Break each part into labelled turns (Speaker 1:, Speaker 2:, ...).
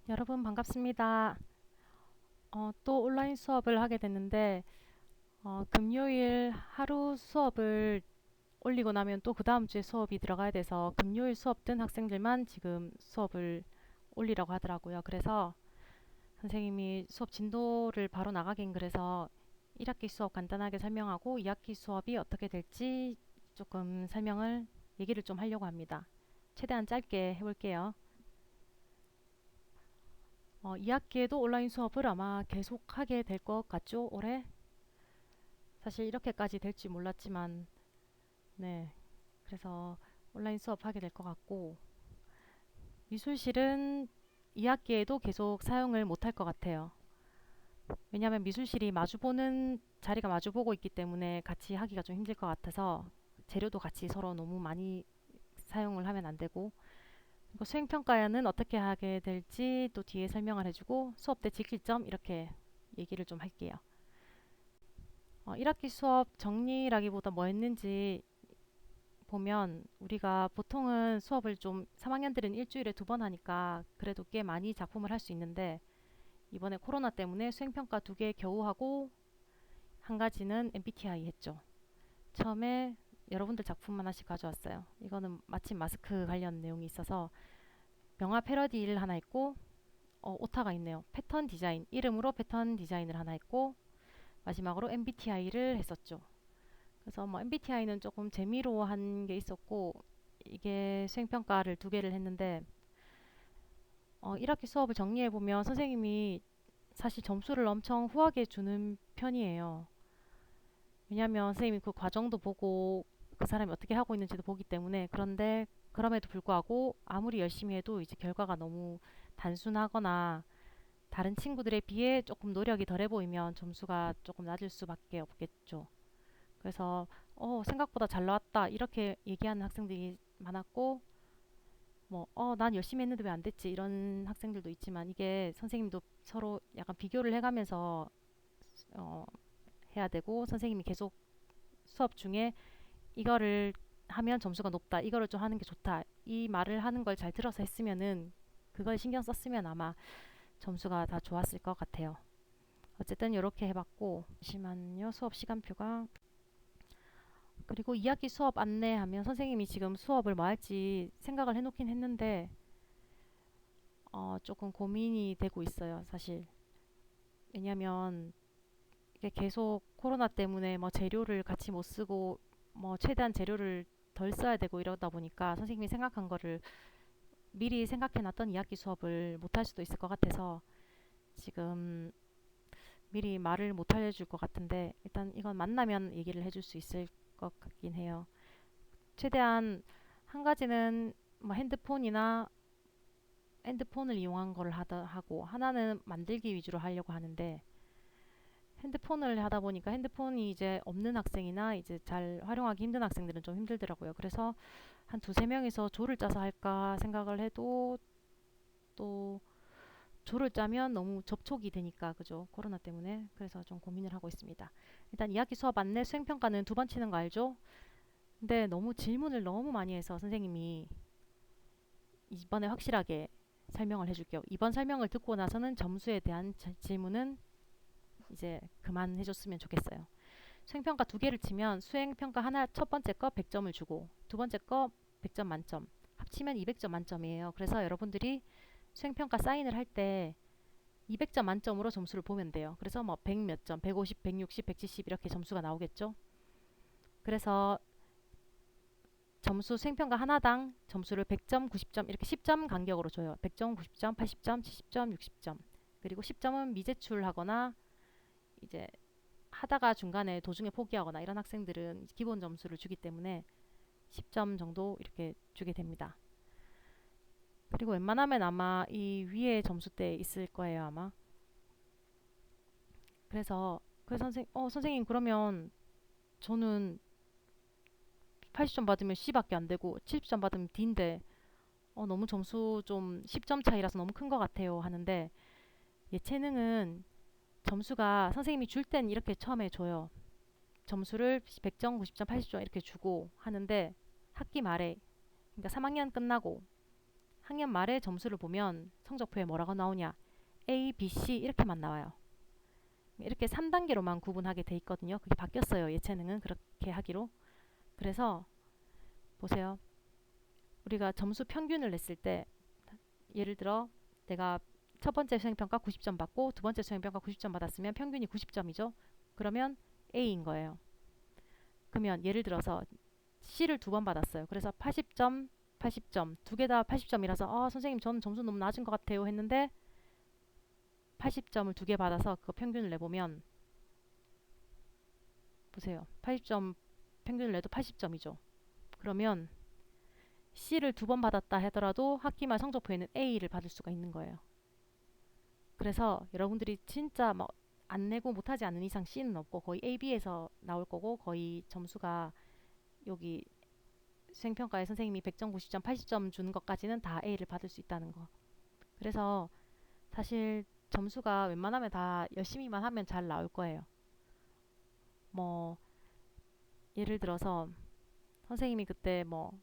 Speaker 1: 여러분 반갑습니다. 또 온라인 수업을 하게 됐는데 금요일 하루 수업을 올리고 나면 또 그 다음 주에 수업이 들어가야 돼서 금요일 수업 든 학생들만 지금 수업을 올리라고 하더라고요. 그래서 선생님이 수업 진도를 바로 나가긴 그래서 1학기 수업 간단하게 설명하고 2학기 수업이 어떻게 될지 조금 얘기를 좀 하려고 합니다. 최대한 짧게 해볼게요. 2학기에도 온라인 수업을 아마 계속하게 될 것 같죠, 올해? 사실 이렇게까지 될지 몰랐지만, 네. 그래서 온라인 수업 하게 될 것 같고, 미술실은 2학기에도 계속 사용을 못할 것 같아요. 왜냐하면 미술실이 자리가 마주보고 있기 때문에 같이 하기가 좀 힘들 것 같아서, 재료도 같이 서로 너무 많이 사용을 하면 안 되고, 그리고 수행평가는 어떻게 하게 될지 또 뒤에 설명을 해주고, 수업 때 지킬 점 이렇게 얘기를 좀 할게요. 1학기 수업 정리라기보다 뭐 했는지 보면 우리가 보통은 수업을 좀 3학년들은 일주일에 2번 하니까 그래도 꽤 많이 작품을 할 수 있는데 이번에 코로나 때문에 수행평가 2개 겨우 하고 한 가지는 MBTI 했죠. 처음에 여러분들 작품 하나씩 가져왔어요. 이거는 마침 마스크 관련 내용이 있어서 명화 패러디를 하나 있고 오타가 있네요. 패턴 디자인, 이름으로 패턴 디자인을 하나 있고 마지막으로 MBTI를 했었죠. 그래서 뭐 MBTI는 조금 재미로 한 게 있었고 이게 수행평가를 2개를 했는데 1학기 수업을 정리해 보면 선생님이 사실 점수를 엄청 후하게 주는 편이에요. 왜냐하면 선생님이 그 과정도 보고 그 사람이 어떻게 하고 있는지도 보기 때문에. 그런데 그럼에도 불구하고 아무리 열심히 해도 이제 결과가 너무 단순하거나 다른 친구들에 비해 조금 노력이 덜해 보이면 점수가 조금 낮을 수밖에 없겠죠. 그래서 생각보다 잘 나왔다 이렇게 얘기하는 학생들이 많았고 난 열심히 했는데 왜 안 됐지 이런 학생들도 있지만 이게 선생님도 서로 약간 비교를 해가면서 어, 해야 되고 선생님이 계속 수업 중에 이거를 하면 점수가 높다 이거를 좀 하는 게 좋다 이 말을 하는 걸 잘 들어서 했으면은 그걸 신경 썼으면 아마 점수가 다 좋았을 것 같아요. 어쨌든 이렇게 해봤고 잠시만요. 수업 시간표가 그리고 2학기 수업 안내하면 선생님이 지금 수업을 뭐 할지 생각을 해놓긴 했는데 조금 고민이 되고 있어요, 사실. 왜냐면 이게 계속 코로나 때문에 뭐 재료를 같이 못 쓰고 뭐 최대한 재료를 덜 써야 되고 이러다 보니까 선생님이 생각한 거를 미리 생각해놨던 2학기 수업을 못 할 수도 있을 것 같아서 지금 미리 말을 못 해줄 것 같은데 일단 이건 만나면 얘기를 해줄 수 있을 것 같긴 해요. 최대한 한 가지는 뭐 핸드폰을 이용한 걸 하고 하나는 만들기 위주로 하려고 하는데 핸드폰을 하다 보니까 핸드폰이 이제 없는 학생이나 이제 잘 활용하기 힘든 학생들은 좀 힘들더라고요. 그래서 한 두세 명이서 조를 짜서 할까 생각을 해도 또 조를 짜면 너무 접촉이 되니까 그죠? 코로나 때문에. 그래서 좀 고민을 하고 있습니다. 일단 2학기 수업 안내 수행평가는 2번 치는 거 알죠? 근데 너무 질문을 너무 많이 해서 선생님이 이번에 확실하게 설명을 해줄게요. 이번 설명을 듣고 나서는 점수에 대한 질문은 이제 그만해줬으면 좋겠어요. 수행평가 2개를 치면 수행평가 하나 첫 번째 거 100점을 주고 두 번째 거 100점 만점 합치면 200점 만점이에요. 그래서 여러분들이 수행평가 사인을 할 때 200점 만점으로 점수를 보면 돼요. 그래서 뭐 100 몇 점, 150, 160, 170 이렇게 점수가 나오겠죠. 그래서 점수 수행평가 하나당 점수를 100점, 90점 이렇게 10점 간격으로 줘요. 100점, 90점, 80점, 70점, 60점. 그리고 10점은 미제출하거나 이제 하다가 중간에 도중에 포기하거나 이런 학생들은 기본 점수를 주기 때문에 10점 정도 이렇게 주게 됩니다. 그리고 웬만하면 아마 이 위에 점수대 있을 거예요, 아마. 그래서 선생님 그러면 저는 80점 받으면 C밖에 안 되고 70점 받으면 D인데 너무 점수 좀 10점 차이라서 너무 큰 것 같아요 하는데 예체능은 점수가 선생님이 줄 땐 이렇게 처음에 줘요. 점수를 100점, 90점, 80점 이렇게 주고 하는데 학기 말에 그러니까 3학년 끝나고 학년 말에 점수를 보면 성적표에 뭐라고 나오냐? A, B, C 이렇게만 나와요. 이렇게 3단계로만 구분하게 돼 있거든요. 그게 바뀌었어요. 예체능은 그렇게 하기로. 그래서 보세요. 우리가 점수 평균을 냈을 때 예를 들어 내가 첫 번째 수행평가 90점 받고 두 번째 수행평가 90점 받았으면 평균이 90점이죠. 그러면 A인 거예요. 그러면 예를 들어서 C를 두 번 받았어요. 그래서 80점, 80점 두 개 다 80점이라서 선생님 저는 점수 너무 낮은 것 같아요 했는데 80점을 두 개 받아서 그 평균을 내보면 보세요. 80점 평균을 내도 80점이죠. 그러면 C를 두 번 받았다 하더라도 학기말 성적표에는 A를 받을 수가 있는 거예요. 그래서 여러분들이 진짜 막 안 내고 못하지 않는 이상 C는 없고 거의 A, B에서 나올 거고 거의 점수가 여기 수행평가에 선생님이 100점, 90점, 80점 주는 것까지는 다 A를 받을 수 있다는 거. 그래서 사실 점수가 웬만하면 다 열심히만 하면 잘 나올 거예요. 뭐 예를 들어서 선생님이 그때 뭐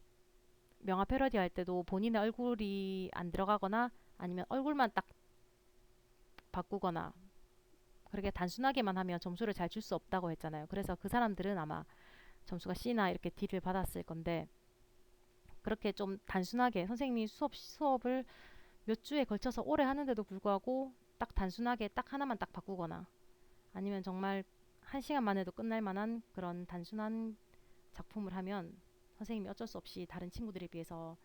Speaker 1: 명화 패러디 할 때도 본인의 얼굴이 안 들어가거나 아니면 얼굴만 딱 바꾸거나 그렇게 단순하게만 하면 점수를 잘 줄 수 없다고 했잖아요. 그래서 그 사람들은 아마 점수가 C나 이렇게 D를 받았을 건데 그렇게 좀 단순하게 선생님이 수업을 몇 주에 걸쳐서 오래 하는데도 불구하고 딱 단순하게 딱 하나만 딱 바꾸거나 아니면 정말 한 시간만 해도 끝날 만한 그런 단순한 작품을 하면 선생님이 어쩔 수 없이 다른 친구들에 비해서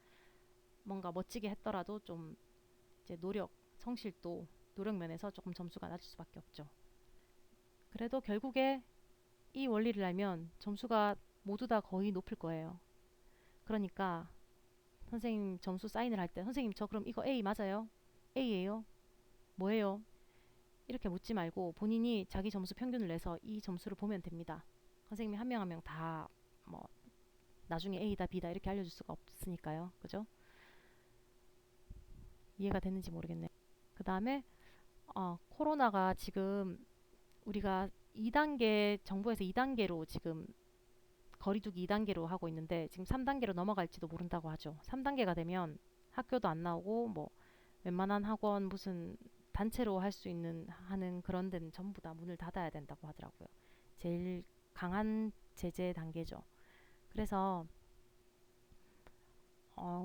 Speaker 1: 뭔가 멋지게 했더라도 좀 이제 성실도, 노력 면에서 조금 점수가 낮을 수밖에 없죠. 그래도 결국에 이 원리를 알면 점수가 모두 다 거의 높을 거예요. 그러니까 선생님 점수 사인을 할 때 선생님 저 그럼 이거 A 맞아요? A예요? 뭐예요? 이렇게 묻지 말고 본인이 자기 점수 평균을 내서 이 점수를 보면 됩니다. 선생님이 한 명 한 명 다 뭐 나중에 A다 B다 이렇게 알려줄 수가 없으니까요. 그죠? 이해가 됐는지 모르겠네요. 그 다음에 코로나가 지금 우리가 2단계 정부에서 2단계로 지금 거리두기 2단계로 하고 있는데 지금 3단계로 넘어갈지도 모른다고 하죠. 3단계가 되면 학교도 안 나오고 뭐 웬만한 학원 무슨 단체로 할 수 있는 하는 그런 데는 전부 다 문을 닫아야 된다고 하더라고요. 제일 강한 제재 단계죠. 그래서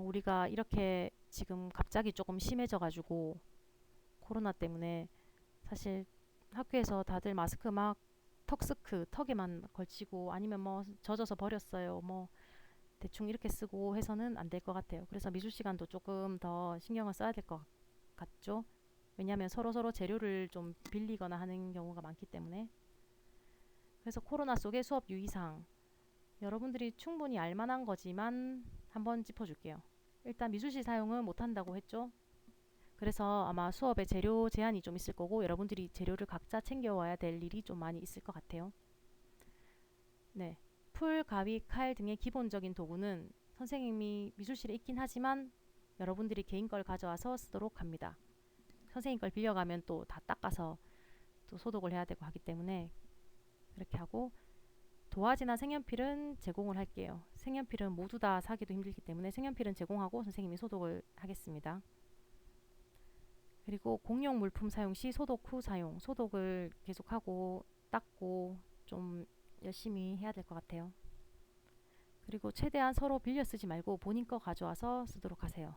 Speaker 1: 우리가 이렇게 지금 갑자기 조금 심해져 가지고 코로나 때문에 사실 학교에서 다들 마스크 막 턱스크 턱에만 걸치고 아니면 뭐 젖어서 버렸어요. 뭐 대충 이렇게 쓰고 해서는 안 될 것 같아요. 그래서 미술 시간도 조금 더 신경을 써야 될 것 같죠. 왜냐하면 서로 재료를 좀 빌리거나 하는 경우가 많기 때문에. 그래서 코로나 속의 수업 유의사항 여러분들이 충분히 알만한 거지만 한번 짚어줄게요. 일단 미술실 사용은 못한다고 했죠. 그래서 아마 수업에 재료 제한이 좀 있을 거고 여러분들이 재료를 각자 챙겨와야 될 일이 좀 많이 있을 것 같아요. 네, 풀, 가위, 칼 등의 기본적인 도구는 선생님이 미술실에 있긴 하지만 여러분들이 개인 걸 가져와서 쓰도록 합니다. 선생님 걸 빌려가면 또 다 닦아서 또 소독을 해야 되고 하기 때문에 그렇게 하고 도화지나 색연필은 제공을 할게요. 색연필은 모두 다 사기도 힘들기 때문에 색연필은 제공하고 선생님이 소독을 하겠습니다. 그리고 공용 물품 사용 시 소독 후 사용, 소독을 계속하고 닦고 좀 열심히 해야 될 것 같아요. 그리고 최대한 서로 빌려 쓰지 말고 본인 거 가져와서 쓰도록 하세요.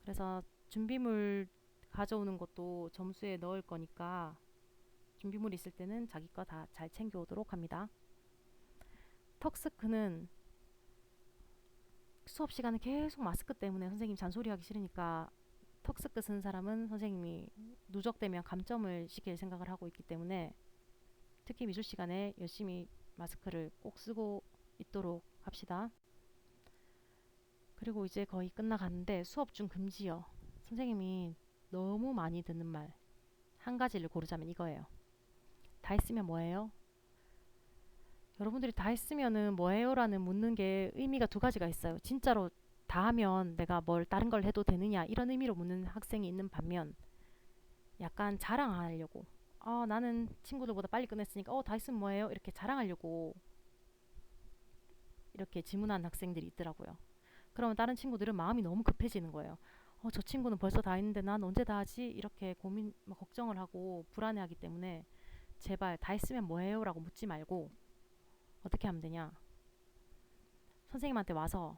Speaker 1: 그래서 준비물 가져오는 것도 점수에 넣을 거니까 준비물 있을 때는 자기 거 다 잘 챙겨오도록 합니다. 턱스크는 수업 시간에 계속 마스크 때문에 선생님 잔소리하기 싫으니까 턱스크 쓰는 사람은 선생님이 누적되면 감점을 시킬 생각을 하고 있기 때문에 특히 미술 시간에 열심히 마스크를 꼭 쓰고 있도록 합시다. 그리고 이제 거의 끝나가는데 수업 중 금지요. 선생님이 너무 많이 듣는 말 한 가지를 고르자면 이거예요. 다 했으면 뭐해요? 여러분들이 다 했으면은 뭐해요? 라는 묻는 게 의미가 두 가지가 있어요. 진짜로 다 하면 내가 뭘 다른 걸 해도 되느냐 이런 의미로 묻는 학생이 있는 반면 약간 자랑하려고 나는 친구들보다 빨리 끝냈으니까 다 했으면 뭐해요? 이렇게 자랑하려고 이렇게 질문하는 학생들이 있더라고요. 그러면 다른 친구들은 마음이 너무 급해지는 거예요. 저 친구는 벌써 다 했는데 난 언제 다 하지? 이렇게 고민, 뭐 걱정을 하고 불안해하기 때문에 제발 다 했으면 뭐해요? 라고 묻지 말고 어떻게 하면 되냐? 선생님한테 와서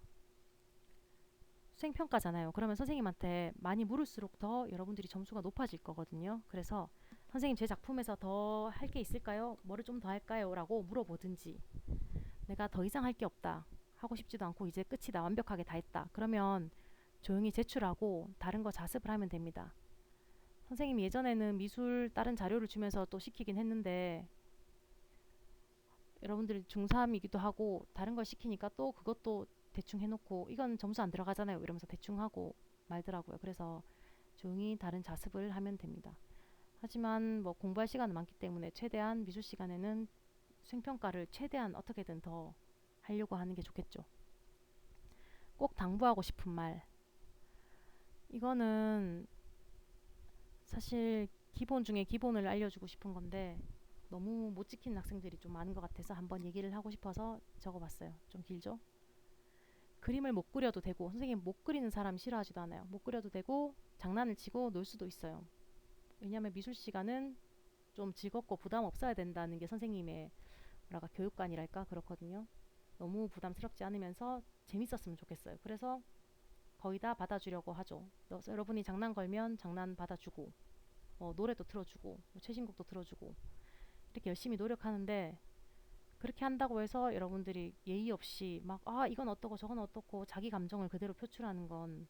Speaker 1: 수행평가잖아요. 그러면 선생님한테 많이 물을수록 더 여러분들이 점수가 높아질 거거든요. 그래서 선생님 제 작품에서 더 할 게 있을까요? 뭐를 좀 더 할까요? 라고 물어보든지 내가 더 이상 할 게 없다. 하고 싶지도 않고 이제 끝이다. 완벽하게 다 했다. 그러면 조용히 제출하고 다른 거 자습을 하면 됩니다. 선생님이 예전에는 미술 다른 자료를 주면서 또 시키긴 했는데 여러분들 중3이기도 하고 다른 걸 시키니까 또 그것도 대충 해놓고 이건 점수 안 들어가잖아요. 이러면서 대충 하고 말더라고요. 그래서 조용히 다른 자습을 하면 됩니다. 하지만 뭐 공부할 시간은 많기 때문에 최대한 미술 시간에는 수행평가를 최대한 어떻게든 더 하려고 하는 게 좋겠죠. 꼭 당부하고 싶은 말. 이거는 사실 기본 중에 기본을 알려주고 싶은 건데 너무 못 지키는 학생들이 좀 많은 것 같아서 한번 얘기를 하고 싶어서 적어봤어요. 좀 길죠? 그림을 못 그려도 되고 선생님 못 그리는 사람 싫어하지도 않아요. 못 그려도 되고 장난을 치고 놀 수도 있어요. 왜냐하면 미술 시간은 좀 즐겁고 부담 없어야 된다는 게 선생님의 뭐랄까 교육관이랄까 그렇거든요. 너무 부담스럽지 않으면서 재밌었으면 좋겠어요. 그래서 거의 다 받아주려고 하죠. 여러분이 장난 걸면 장난 받아주고 노래도 틀어주고 최신곡도 틀어주고 이렇게 열심히 노력하는데 그렇게 한다고 해서 여러분들이 예의 없이 막 이건 어떻고 저건 어떻고 자기 감정을 그대로 표출하는 건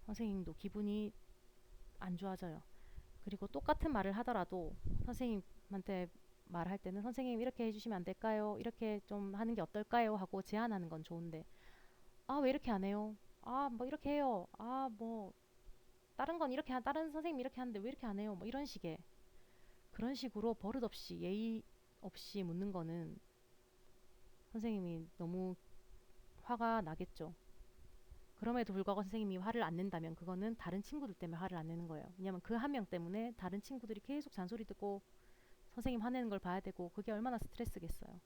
Speaker 1: 선생님도 기분이 안 좋아져요. 그리고 똑같은 말을 하더라도 선생님한테 말할 때는 선생님 이렇게 해주시면 안 될까요? 이렇게 좀 하는 게 어떨까요? 하고 제안하는 건 좋은데 왜 이렇게 안 해요? 뭐 이렇게 해요. 뭐 다른 건 이렇게 다른 선생님 이렇게 하는데 왜 이렇게 안 해요? 뭐 이런 식의 그런 식으로 버릇없이 예의 없이 묻는 거는 선생님이 너무 화가 나겠죠. 그럼에도 불구하고 선생님이 화를 안 낸다면 그거는 다른 친구들 때문에 화를 안 내는 거예요. 왜냐면 그 한 명 때문에 다른 친구들이 계속 잔소리 듣고 선생님 화내는 걸 봐야 되고 그게 얼마나 스트레스겠어요.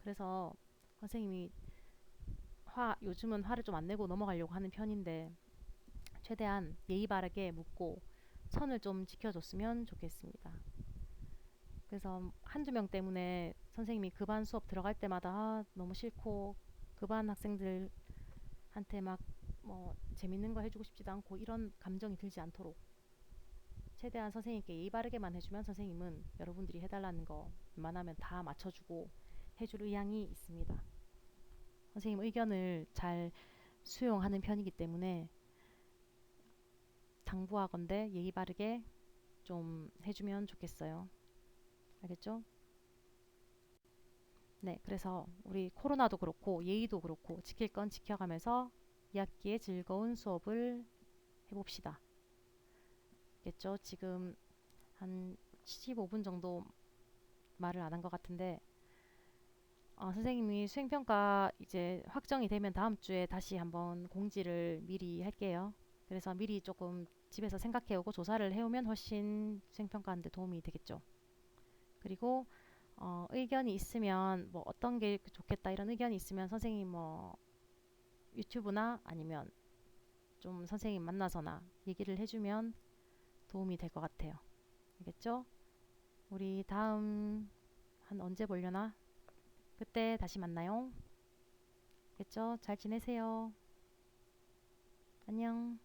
Speaker 1: 그래서 선생님이 요즘은 화를 좀 안 내고 넘어가려고 하는 편인데 최대한 예의 바르게 묻고 선을 좀 지켜줬으면 좋겠습니다. 그래서 한두 명 때문에 선생님이 그 반 수업 들어갈 때마다 너무 싫고 그 반 학생들한테 막 뭐 재밌는 거 해주고 싶지도 않고 이런 감정이 들지 않도록 최대한 선생님께 예의 바르게만 해주면 선생님은 여러분들이 해달라는 거 웬만하면 다 맞춰주고 해줄 의향이 있습니다. 선생님 의견을 잘 수용하는 편이기 때문에 당부하건대 예의 바르게 좀 해주면 좋겠어요. 알겠죠? 네, 그래서 우리 코로나도 그렇고 예의도 그렇고 지킬 건 지켜가면서 2학기에 즐거운 수업을 해봅시다. 알겠죠? 지금 한 15분 정도 말을 안 한 것 같은데 선생님이 수행평가 이제 확정이 되면 다음 주에 다시 한번 공지를 미리 할게요. 그래서 미리 조금 집에서 생각해오고 조사를 해오면 훨씬 수행평가하는데 도움이 되겠죠. 그리고 의견이 있으면 뭐 어떤 게 좋겠다 이런 의견이 있으면 선생님 뭐 유튜브나 아니면 좀 선생님 만나서나 얘기를 해주면 도움이 될 것 같아요. 알겠죠? 우리 다음 한 언제 보려나? 그때 다시 만나요. 알겠죠? 잘 지내세요. 안녕.